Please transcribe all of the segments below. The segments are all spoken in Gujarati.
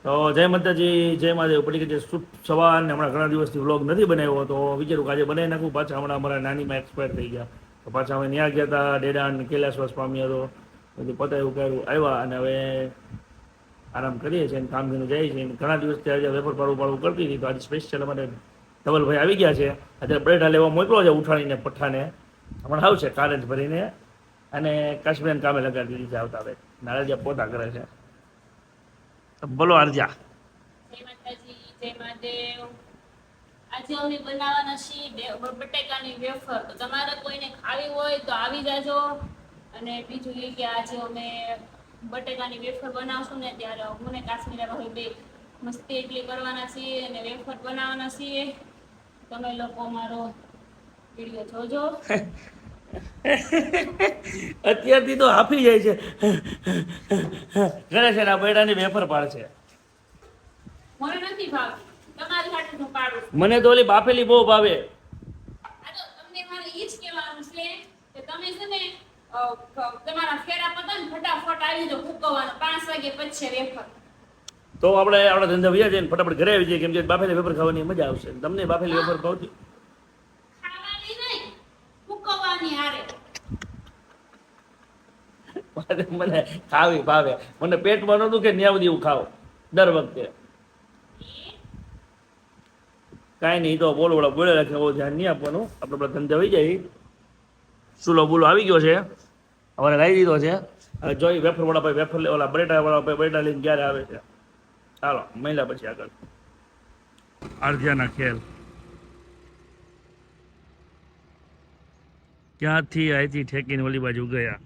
તો જય માતાજી, જય મહાદેવ. પડી ગઈ શુભ સવાર ને હમણાં ઘણા દિવસથી વ્લોગ નથી બનાવ્યો તો વિચાર્યું કે આજે બનાવી નાખું. પાછા હમણાં અમારા નાનીમાં એક્સપાયર થઈ ગયા તો પાછા અમે ત્યાં ગયા હતા. ડેડાન કૈલાસવાસ પામી હતો. બધું પતાવ્યું કર્યું આવ્યા અને હવે આરામ કરીએ છીએ કામ ધીનું જાય છે. ઘણા દિવસથી આજે વેપાર પાડું કરતી હતી તો આજે સ્પેશિયલ અમારે ધવલભાઈ આવી ગયા છે. અત્યારે બ્રેડા લેવા મોકલો છે ઉઠાણીને પઠ્ઠાને. હમણાં આવશે કારેજ ભરીને અને કાશ્મીર કામે લગાડી દીધી છે આવતા હવે નાળિયા પોતા કરે છે. બોલો આરજા. જય માતાજી, જય મહાદેવ. આજે અમે બનાવવાના છીએ બટેકાની વેફર. તો તમારે કોઈને ખાવી હોય તો આવી જાજો. અને બીજું એ કે આજે અમે બટેકાની વેફર બનાવશું ને ત્યારે હું ને કાશ્મીરા ભાઈ બે મસ્તી એટલી કરવાના છીએ અને વેફર બનાવવાના છીએ. તમે લોકો મારો વિડીયો જોજો. અત્યારથી તો હાફી જાય છે. ગણેશ એના બૈડાની વેફર પાડશે. મને નથી ભાવતી, તમારી સાથે હું પાડું. મને તો ઓલી બાફેલી બહુ ભાવે. આ તો તમને મારે ઈ જ કહેવાનું છે કે તમે છે ને તમારા ફેરા પતા ને ફટાફટ આવી જાઓ ફૂકવાનો 5 વાગે પછી વેફર. તો આપણે આપણા ધંધા વ્યા જઈને ફટાફટ ઘરે આવી જઈએ કેમ કે બાફેલી વેફર ખાવાની મજા આવશે. તમને બાફેલી વેફર ભાવતી? ખાવાની નહીં, ફૂકવાની હારે. મને ખાવી ભાવે. મને પેટમાં નતું કે ન્યાવ દેવું ખાવ દર વખતે. કાંઈ નહીં, તો બોલવાળા બોલે રાખે એવો ધ્યાન નહીં આપવાનું. આપણે બધા ધંધા વહી જાય. ચૂલો બુલો આવી ગયો છે, અમારે લાવી દીધો છે. હવે જોઈ વેફર વાળા ભાઈ વેફર ઓલા બટેટા વાળા ભાઈ બટેટા લઈને ક્યારે આવે છે. ચાલો મહિલા પછી આગળ અર્ધ્યાના ખેલ ક્યાંથી અહીંથી ઠેકીને ઓલી બાજુ ગયા.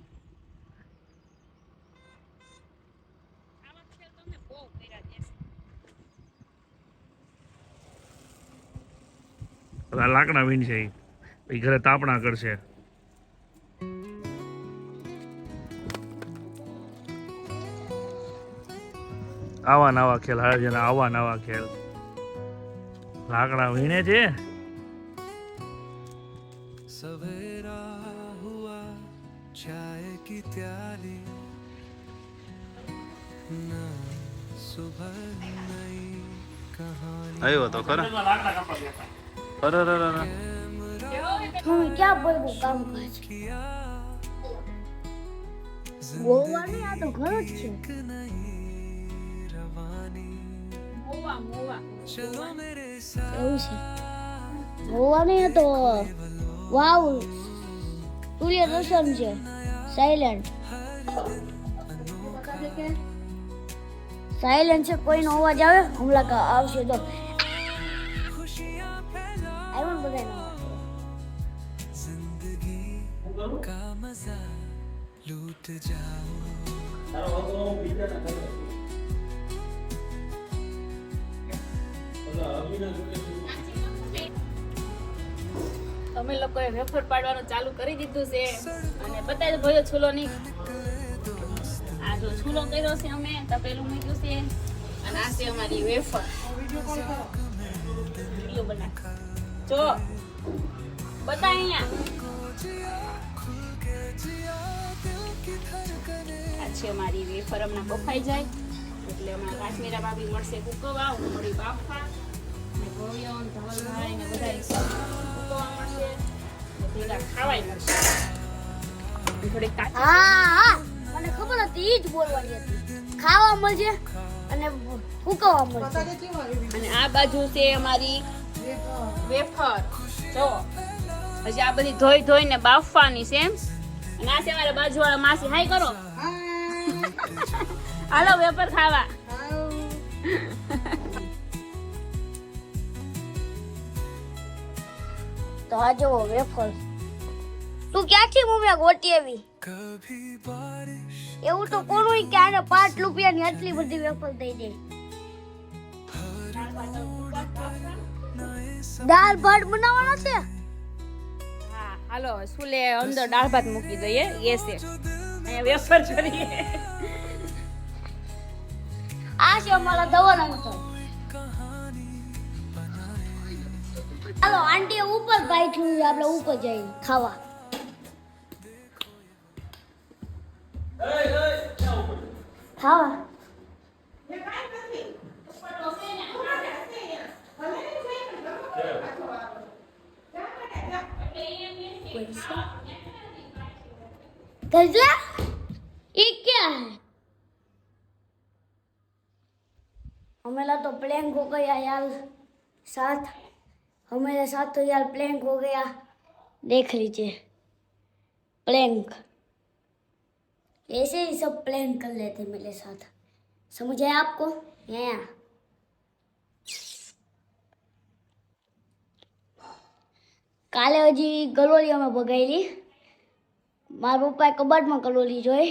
લાકડા વીણ છે એ ઘરે તાપણા કરશે. આવા નવા ખેલ હાજરના આવા નવા ખેલ. લાકડા વીણે છે. સવેરા હુઆ ચાય કી ત્યારી ના સુબહ નઈ કહાની. આવ્યો તો ખરા. અરે હું क्या बोलूं काम काज ગોવા ને આ તો ઘર જ છે. મોવા મોવા એવું છે ગોવા ને તો વાવ સૂર્ય દર્શન છે સાયલેન્ટ છે. કોઈનો અવાજ આવે હમણાં આવશે તો આવ્યો ને બધાનો का मजा लूट जाओ. અમે લોકોએ વેફર પાડવાનું ચાલુ કરી દીધું છે અને બતાવી ભયો છૂલો નહીં. આ જો છૂલો કર્યો છે અમે તપેલું મૂક્યું છે અને આ છે અમારી વેફર. વિડીયો બના જો બતા અહીંયા. આ છે અમારી વેફર. હમણાં બફાઈ જાય એટલે હમણાં કાશ્મીરા ભાભી મળશે કુકવા, હું મળી બાફા ને ભવ્ય ધવલભાઈ ને બધા કુકવા મળશે ને ભેગા ખાવાય મળશે. થોડી કાચી હા મને ખબર હતી ઈ જ બોલવાની હતી. ખાવા મળશે અને ફૂકવા મળશે. અને આ બાજુ છે અમારી વેફર. જો હજી આ બધી ધોઈ ધોઈને બાફવાની છે એમ. અને આ છે અમારા બાજુવાળા માસી. હાય કરો. હાલો વેફર ખાવા. તો આ જો વેફર તું ક્યાંથી મમ્મી ગોટી આવી? कभी बारिश એવું તો કોનું કે આને 5 રૂપિયાની આટલી બધી વેફર દઈ દે. દાળ ભાત બનાવવાનો છે. હા હાલો સુલે અંદર દાળ ભાત મૂકી દઈએ ગેસે. અહીંયા વેફર ચડીએ. આ છે અમારા ધવલ અંકલ. હાલો આંટી ઉપર બેઠી છે, આપણે ઉપર જઈએ ખાવા. ખાવા गजला ये क्या है? हमें तो प्लैंक हो गया यार साथ, हमारे साथ तो यार प्लैंक हो गया, देख लीजिए प्लैंक। ऐसे ही सब प्लैंक कर लेते मेरे साथ, समझ आया आपको? यहाँ કાલે હજી ગલોલી અમે ભગાયેલી, મારા પપ્પાએ કબાટમાં ગલોલી જોઈ,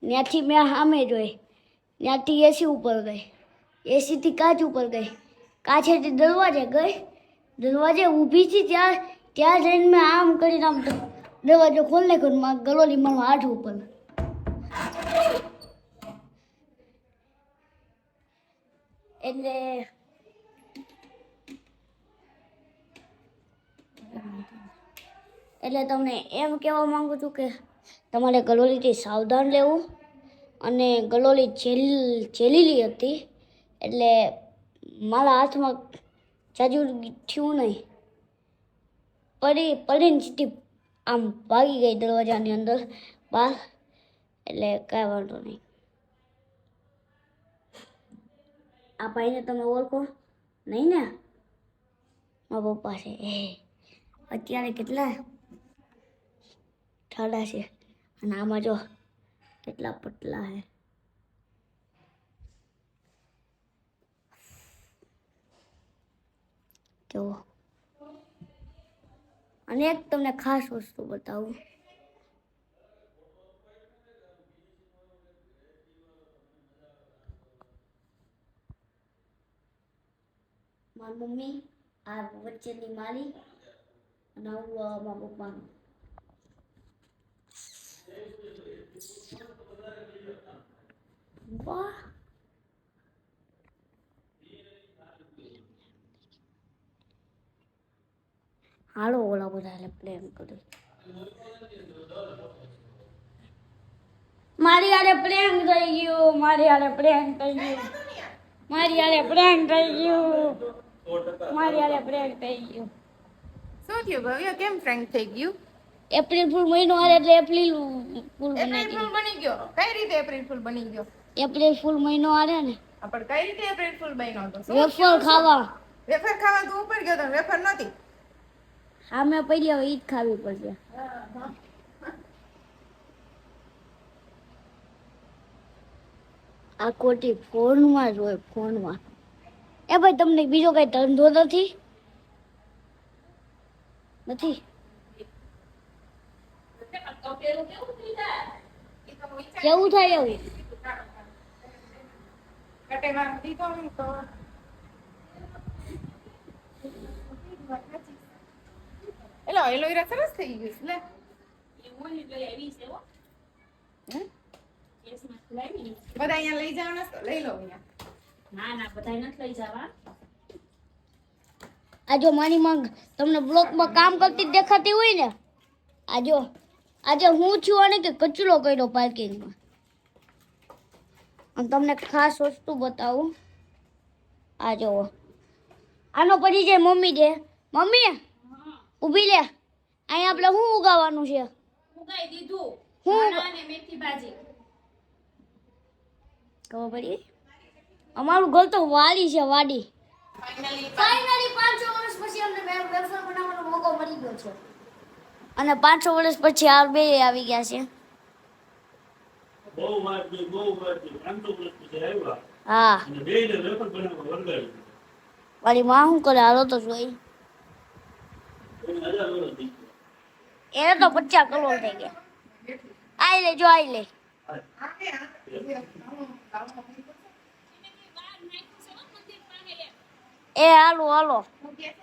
ત્યાંથી મેં સામે જોઈ, ત્યાંથી એસી ઉપર ગઈ, એસીથી કાચ ઉપર ગઈ, કાચેથી દરવાજે ગઈ, દરવાજે ઊભી હતી ત્યાં જઈને મેં આમ કરીને આમ દરવાજો ખોલી નાખ્યો, મારા ગલોલી મારા હાથ ઉપર. એટલે તમને એમ કહેવા માંગુ છું કે તમારે ગલોલીથી સાવધાન રહેવું, અને ગલોલી જેલીલી હતી એટલે મારા હાથમાં જાજુ થયું નહીં, પડીને સીધી આમ ભાગી ગઈ દરવાજાની અંદર બહાર, એટલે કાંઈ વાંધો નહીં. આ ભાઈને તમે ઓળખો નહીં ને? મારા પપ્પા છે. અત્યારે કેટલા ઠાડા છે, અને આમાં જો કેટલા પતલા છે. જો અને એક તમને ખાસ વસ્તુ બતાવું, મારી મમ્મી આ વચ્ચેની મારી અને આવું મારા પપ્પાનું. વાહ, હાલો ઓલા બધા પ્લેન કરી. મારી હારે પ્રેમ થઈ ગયું, મારી હારે પ્રેમ થઈ ગયું, મારી હારે પ્રેમ થઈ ગયું, મારી હારે પ્રેમ થઈ ગયું. શું થયું ભવ્ય? કેમ ફ્રેન્ક થઈ ગયું? એપ્રિલ ફૂલ મહિનો આવે એટલે એપ્રિલ ફૂલ એપ્રિલ ફૂલ બની ગયો? કઈ રીતે એપ્રિલ ફૂલ બની ગયો? એપ્રિલ ફૂલ મહિનો આવે ને, પણ કઈ રીતે એપ્રિલ ફૂલ બન્યો હતો? વેફર ખાવા. વેફર ખાવા તું ઉપર ગયો તો વેફર નહોતી? હા મેં પડી, હવે ઈ જ ખાવી પડશે. આ કોટી ફોનમાં જ હોય, ફોનમાં. એ ભાઈ તમને બીજો કઈ ધંધો નથી? નથી કેવું થાય એવું? કટેમાં દીધો ને તો એલો એલોવેરા સરસ થઈ ગયું લે. બધા અહીંયા લઈ જવાના તો લઈ લો અહીંયા. આ જો મારી માંગ તમને બ્લોકમાં કામ કરતી દેખાતી હોય ને, આજે હું છું અને કે કચરો કર્યો પાર્કિંગમાં. અને તમને ખાસ વસ્તુ બતાવું, આ જુઓ, આનો પરિચય મમ્મી દે. મમ્મી ઊભી લે, અહીંયા આપણે શું ઉગાવવાનું છે? ઉગાઈ દીધું, હું ધાણા અને મેથી ભાજી. ખબર પડી? અમારું ઘર તો વાડી છે, વાડી. ફાઇનલી 500 વર્ષ પછી અમને વેફર બનાવવાનો મોકો મળી ગયો છે, અને 500 વર્ષ પછી આ બે આવી ગયા છે. બહુ વાર થઈ, બહુ વાર થઈ. 500 વર્ષ પછી આવ્યા હા, અને બેયને વેફર બનાવવા વળગાડી. મારી માં શું કરે હાલો તો જોઈ. એને 1000 વર્ષ થઈ ગયા. એને તો 50 કરોડ થઈ ગયા. આઈ લે જો, આઈ લે. એ હાલો હાલો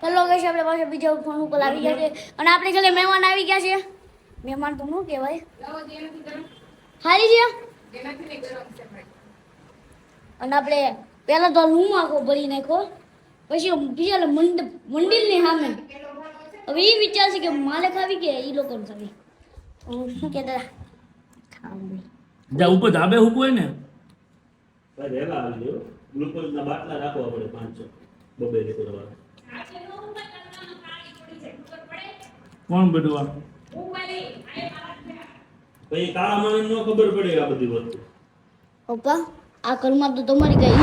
ચલો કહીશ આપણે પાસે બીજા ફોન ઉપર આવી ગયા છે, અને આપણે છેલ્લે મહેમાન આવી ગયા છે. મહેમાન તો શું કહેવાય, હારી છે. અને આપણે પહેલા તો રૂમ આખો ભરી નાખ્યો, પછી બીજા મંદિરની સામે હવે એ વિચાર છે કે મારે ખાવી કે એ લોકોને ખાવી. શું કહેતા ખાવી જા ઉપર ધાબે ઊભું હોય ને ભાઈ રહેલા આવી ગયો. ગ્લુકોઝના બાટલા રાખવા પડે 500 બબે લીટર વાળા. કોણ બેઠું આ પછી તારા મને ન ખબર પડે આ બધી વસ્તુ. પપ્પા આ ઘરમાં તો તમારી કઈ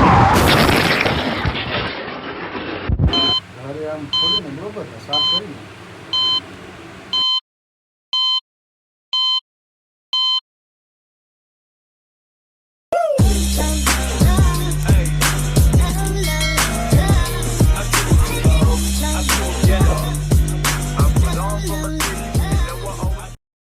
ઘરે આમ ખોલીને બરોબર ને સાફ કરીને